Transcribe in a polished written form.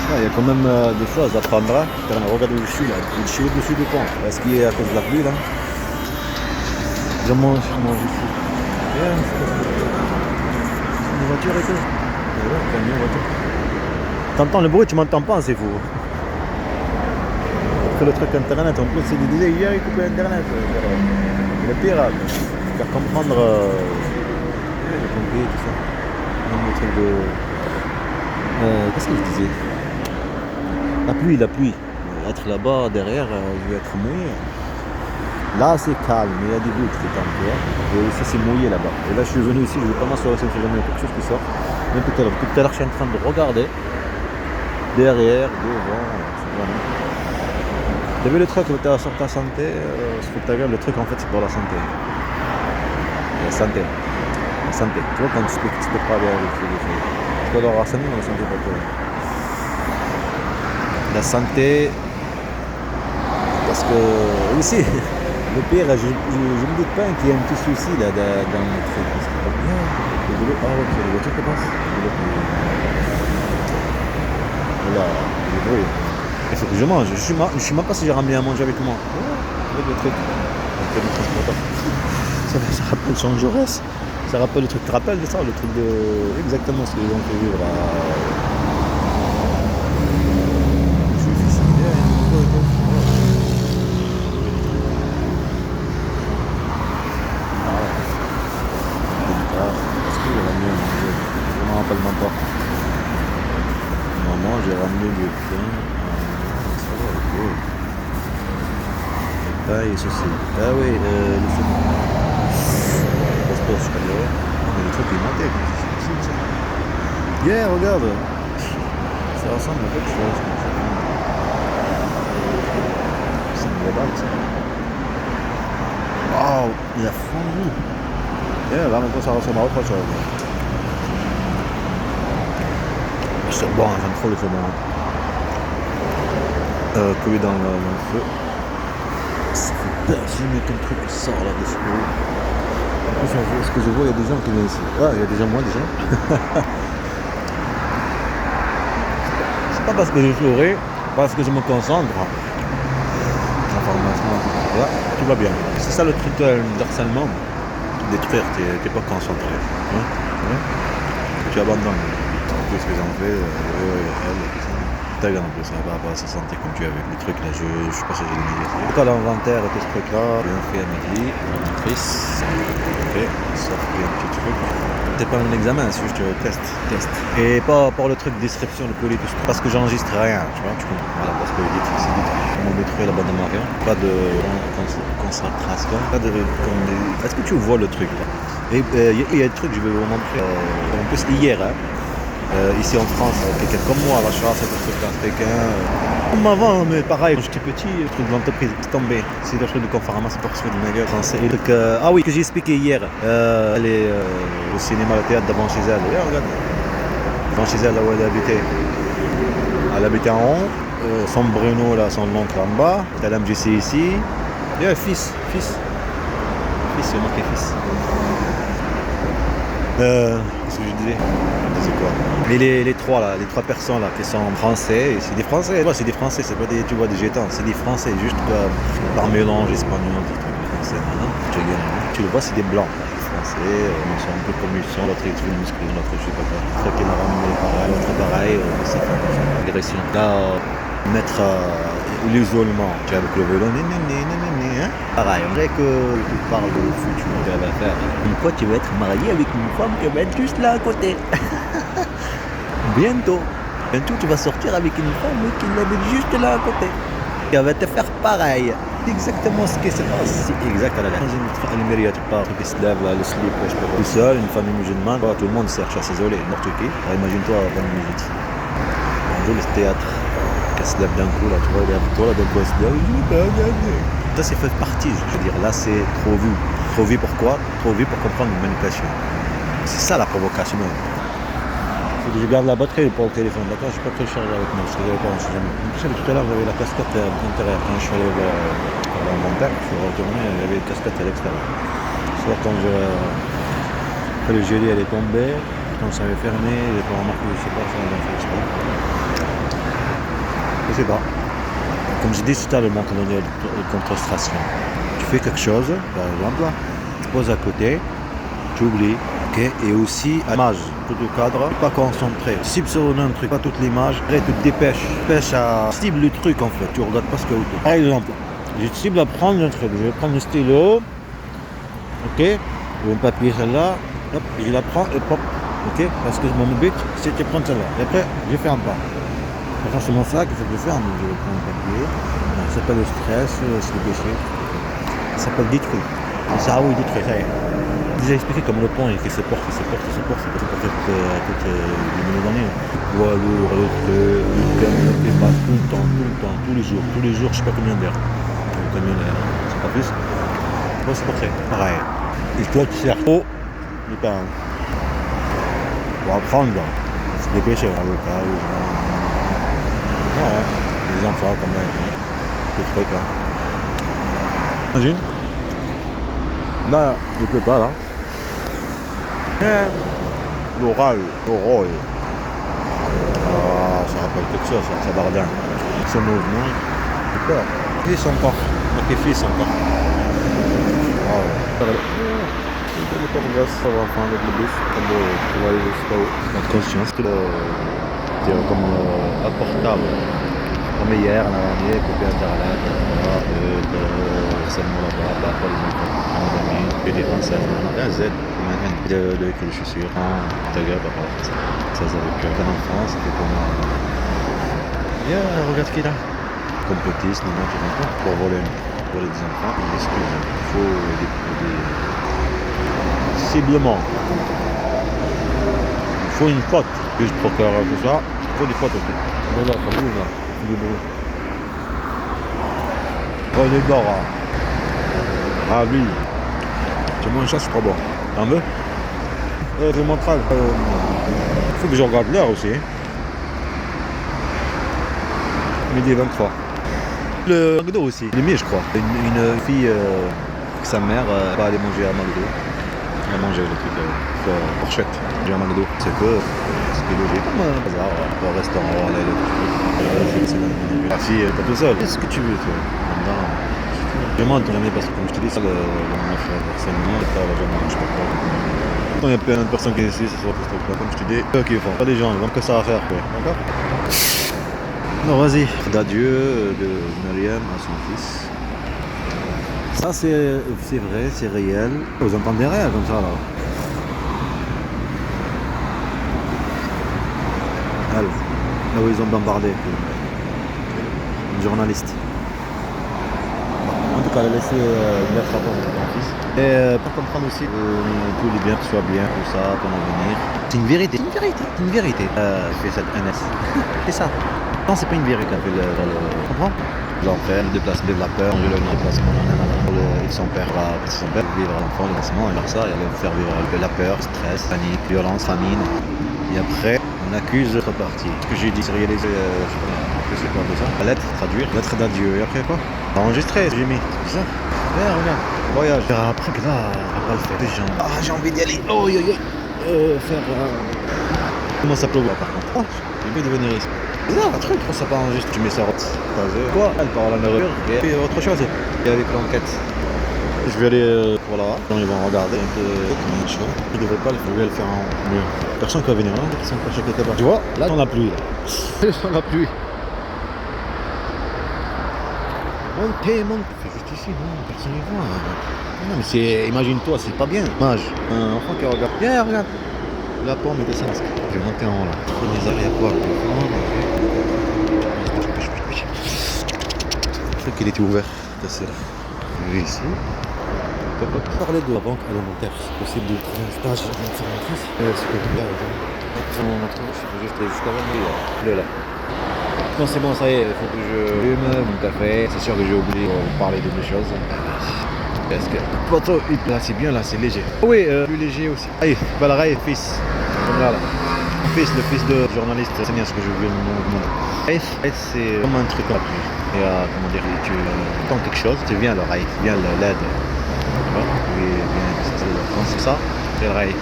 Il y a quand même des choses à prendre. Hein. Regarde où je suis là, je suis au-dessus du pont. Est-ce qu'il est à cause de la pluie là? Je mange ici. Yeah, c'est une voiture et tout. Ouais, camion, voiture. T'entends le bruit, tu m'entends pas, c'est fou. Après le truc internet, en plus il disait hier il coupait internet. Le pire, faire comprendre j'ai compris tout ça. Même le truc de. Qu'est-ce qu'il disait? La pluie. Être là-bas, derrière, je vais être mouillé. Là, c'est calme, mais il y a des gouttes qui tombent, tu vois. Et ça, c'est mouillé là-bas. Et là, je suis venu ici, je vais pas m'assurer si jamais quelque chose qui sort. Même tout à l'heure. Tout à l'heure, je suis en train de regarder. Derrière, devant, c'est vraiment. T'as vu le truc où t'es sur ta santé ce que t'as vu, le truc, en fait, c'est pour la santé. La santé. La santé. Tu vois, quand tu peux pas aller avec les choses. Tu peux avoir la santé, mais la santé, pas toi. La santé, parce que aussi, le pire, je me doute pas qu'il y a un petit souci là dans le truc. Parce que bien, le boulot, ouais, c'est les voitures qui passent. Voilà, le bruit. Il faut que je mange. Je sais même pas si j'ai ramené à manger avec moi. Ouais, le truc. Ça rappelle Jean Jaurès. Ça rappelle le truc. Tu te rappelles de ça, le truc de. Exactement ce qu'ils ont fait vivre à. Maman, j'ai ramené du pain. Ça va, ok. Pain et saucisse. Ah oui, le saumon. Passeport supérieur. Mais le truc est monté. C'est possible ça. Yeah, regarde. Ça ressemble à quelque chose. C'est une globale ça. Waouh, il a fondu. Yeah, là maintenant ça ressemble à autre chose. C'est bon, j'aime trop le saumon. Collé dans le feu. Ça fait peur si jamais qu'un truc sort là-dessus. En plus, ce que je vois, il y a des gens qui viennent ici. Ah, il y a déjà moi déjà. C'est pas parce que je souris, parce que je me concentre. Là, tout va bien. C'est ça le truc d'harcèlement. Détruire, t'es pas concentré. Hein? Hein? Tu abandonnes. Qu'est-ce que j'en fais? Ta gueule un peu ça va pas sa santé comme tu es avec le truc là, je sais pas si j'ai le dire. En tout cas l'inventaire et tout ce truc là, bien fait à midi, la matrice, ok, ça fait un petit truc. C'est pas un examen, c'est juste test. Et pas pour le truc description, le colis, tout ça, parce que j'enregistre rien, tu vois, tu comprends. Voilà, parce que c'est détruit. On détruit la bande de marqueur, pas de concentration, pas de. Est-ce que tu vois le truc là? Et il y a des trucs, je vais vous montrer. En plus hier, hein. Ici en France, quelqu'un comme moi, la chasse, ce truc-là, quelqu'un. Comme avant, mais pareil, quand j'étais petit, le truc de l'entreprise est tombé. C'est le truc de Conforama, c'est pour se faire de ma gueule. Ah oui, que j'ai expliqué hier. Elle est au cinéma, le théâtre devant chez elle. Regarde. Devant chez elle, là où elle habitait. Elle habitait en haut. Son Bruno, là, son oncle en bas. T'as l'MGC ici. Et fils. Fils, c'est marqué fils. Qu'est-ce que je disais? C'est quoi? Mais les trois là, les trois personnes là qui sont français, c'est des français, ouais, c'est des français, c'est pas des, tu vois, des gitans, c'est des français, juste par mélange espagnol, des trucs français, tu le vois, c'est des blancs, des français, ils sont un peu comme ils sont, l'autre est tout musclé, l'autre je sais pas quoi, l'autre qui n'a ramené pareil, l'autre pareil, c'est agression. Là, mettre l'isolement, tu vois, avec le vélo, hein? Pareil, on dirait que tu parles du futur que tu vas faire. Une fois, tu vas être marié avec une femme qui va être juste là à côté. Bientôt, tu vas sortir avec une femme qui habite juste là à côté. Et elle va te faire pareil. C'est exactement ce qui se passe. C'est exact à la lettre. Imagine, tu pars, tu te lèves là, le slip, je sais pas quoi. Tout seul, une famille musulmane, tout le monde cherche à s'isoler, n'importe qui. Imagine-toi avant une minute. On joue le théâtre. Elle se lève d'un coup, là, tu vois, elle est avec toi, là, d'un coup, elle se dit, ça, c'est fait partie, je veux dire, là, c'est trop vu. Trop vu pourquoi? Trop vu pour comprendre une manipulation. C'est ça, la provocation. Faut que je garde la batterie pour le téléphone, d'accord? Je n'ai pas pris le chargeur avec moi, parce que j'avais pas en sujet. Tout à l'heure, j'avais la casquette intérieure. Quand je suis allé voir l'inventaire, je suis retourné, il y avait une casquette à l'extérieur. Soit quand le gelée, elle est tombée, quand ça avait fermé, j'ai pas remarqué, je sais pas, ça m'a fait exprès. Je sais pas. Comme j'ai dit tout à l'heure, le manque de concentration. Tu fais quelque chose, par exemple, tu poses à côté, tu oublies, ok, et aussi à l'image, tout le cadre, pas concentré. Cible sur un truc, pas toute l'image, après tu te dépêches à cible le truc en fait, tu regardes pas ce qu'il y a autour. Par exemple, j'ai cible à prendre un truc, je vais prendre un stylo, ok, ou un papier celle-là, hop, je la prends et pop, ok, parce que mon but c'est de prendre celle-là. Et après, je ferme pas. C'est mon sac, il faut que je ferme, je vais prendre un papier. Ça s'appelle le stress, c'est le péché. Ça s'appelle détruit. Le cerveau il détruit, ça y est. J'ai expliqué comme le pont, il fait ses portes, c'est pour toutes les années. Poids lourd, le camion qui passe tout le temps, tous les jours, je sais pas combien d'heures. Le camion, c'est pas plus. Bon, c'est pour ça, pareil. Et toi, tu sers trop, mais pas. Pour apprendre, c'est des péchés, le cas où. Ouais, les enfants, quand même, c'est le truc, hein. Imagine. Là, il pleut pas, là. L'oral. Ah, ça rappelle quelque chose, ça bardin. Ce mouvement, j'ai peur. Fils encore. Ok, fils encore. Wow. Le Corvus, ça va prendre le bus, comme on va aller jusqu'à haut. Notre conscience, c'est comme apportable. Comme hier, on a ramené, coupé internet, seulement là-bas, pas les enfants, et des renseignements, un Z, de les chaussures, ta gueule, papa, ça avec un enfant, ça fait comme regarde qui est là, comme petit, non, tu comprends, pour voler des enfants, il excuse, il faut des ciblement, il faut une faute, puis je procure tout ça, il faut des fautes aussi, voilà, comme vous là. René Dora. Ah oui. Tu manges ça, c'est pas bon. T'en veux? Je montrerai. Faut que je regarde l'heure aussi. Midi 23. Le McDo aussi. Il est mieux, je crois. Une fille que sa mère va aller manger à McDo. Elle a mangé le truc fourchette. Manger à McDo. C'est que c'est logé comme un hasard. Au restaurant, là, la fille, t'es tout seul. Qu'est-ce que tu veux, toi? Vraiment, ton ami, parce que comme je te dis, ça, le harcèlement, je sais pas quoi. Quand il y a plein de personnes qui sont ici, ce soir, comme je te dis, eux qui font. Pas des gens, ils ont que ça à faire, quoi. D'accord? Non, vas-y. D'adieu de Myriam à son fils. Ça, c'est vrai, c'est réel. Vous entendez rien comme ça, là. Là où ils ont bombardé. Une journaliste. En tout cas, elle a laissé une lettre à ton fils. Et pour comprendre aussi tous les biens, que ce soit bien, tout ça, ton avenir. C'est une vérité. C'est une vérité. Fait cette NS. C'est ça. Non, c'est pas une vérité. Tu comprends? L'enfer, le déplacement, la peur, le déplacement, son père va vivre à l'enfant, le déplacement, alors ça, il va faire vivre la peur, stress, panique, violence, famine. Et après, on accuse l'autre partie. Ce que j'ai dit, c'est réalisé, je sais pas de ça. La lettre, traduire, lettre d'adieu. Et après quoi? Enregistrer, j'ai mis. C'est ça? Regarde. Voyage. Après que là, on va pas le faire. J'ai envie d'y aller. Oh, faire. Comment ça peut voir par contre? J'ai envie de venir ici. C'est bizarre, un truc, ça pas enregistré. Tu mets ça quoi? Elle parle en erreur. Et puis autre chose. Et avec l'enquête. Je vais aller voilà, donc ils vont regarder un peu comment il chaud. Je devrais pas le faire, je vais le faire en mieux. Personne qui va venir là, personne qui va checker là-bas. Tu vois, là on a pluie. On a pluie. Monte, fais juste ici, non, personne ne voit. Non mais c'est, imagine-toi, c'est pas bien. Image, un enfant qui regarde. Viens, regarde. La pomme est descendue. Je vais monter en haut là. Les arrières à voir. Je crois qu'il était ouvert. Je vais ici. On peut pas parler de la banque alimentaire, c'est possible de trouver un stage d'informatrice. C'est quoi tout là? Je peux juste aller jusqu'à là. Non, c'est bon, ça y est, il faut que je fume mon café. C'est sûr que j'ai oublié de parler de mes choses. Est-ce que. Là, c'est bien, là, c'est léger. Oui, plus léger aussi. Allez, Balraï, fils. Là. Le fils de journaliste, c'est bien ce que je voulais vous montrer. C'est comme un truc à pluie. Et comment dire, tu entends quelque chose, tu viens à l'oreille, tu viens à l'aide. Oui, bien, c'est ça, c'est le rail.